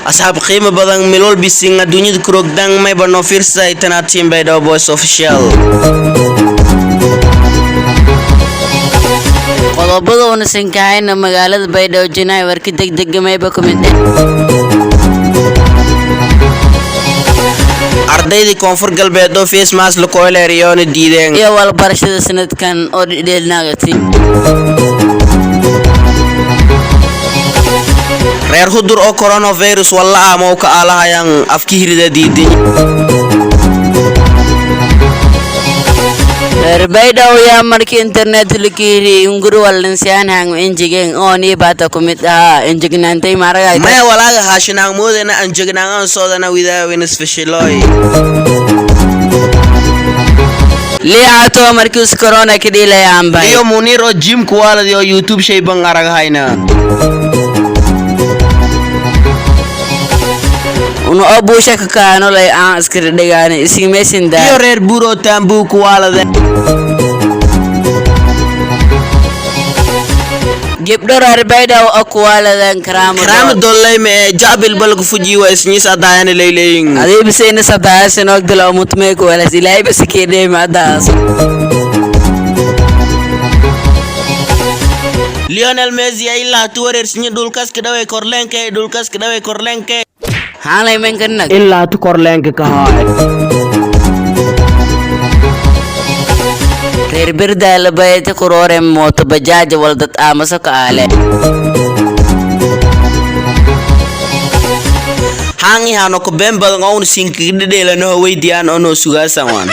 أصحاب قيمة بدن ملول بيسين الدنيا كروك دang may bano firsa itana team by the boys official qodobada uu nasankahayna magaalada Baydhabo Jinaay warki degdeg mayba kumide ardaydi koonfur galbeed oo face mask la kooleeriyoona diideen iyo wal barashada sanadkan oo dheelnaagati reer hudur oo coronavirus walla ama ka alahayaan afkiirida diidin Baydhabo yaa markii internet likiri unguru walansiyan hang enjigeen oo ni bata kumid enjignaantay maragay ma walaaga haashinaan moodena enjignaan soodana widaawin isfashiloy liato markii corona kidilay bay iyo munir oo gym quality oo youtube shay ban aragayna uno abusha ka kaano lay aan iskir dhigaan ismeysin daa iyo reer buro tambu quality gabdho reer Baydhabo oo kuwaladan karaamo dolay me jabil balku fuji wa isnis adayana leeyleeying adii bisayna sadaashan oo dilo mutmay ku wala ilaahay baskeenay maadaas Lionel Messi ay la tuwareer sinni dulkas ka dhaway korlenke halay men kanag illa tu korlenke ka haay reer birdaal bayta kurore mooto bajaaj waldad amasa ka ale hangi hano ko bemba ngawun sinki dhedhelano weydiyan ono sugaasan wan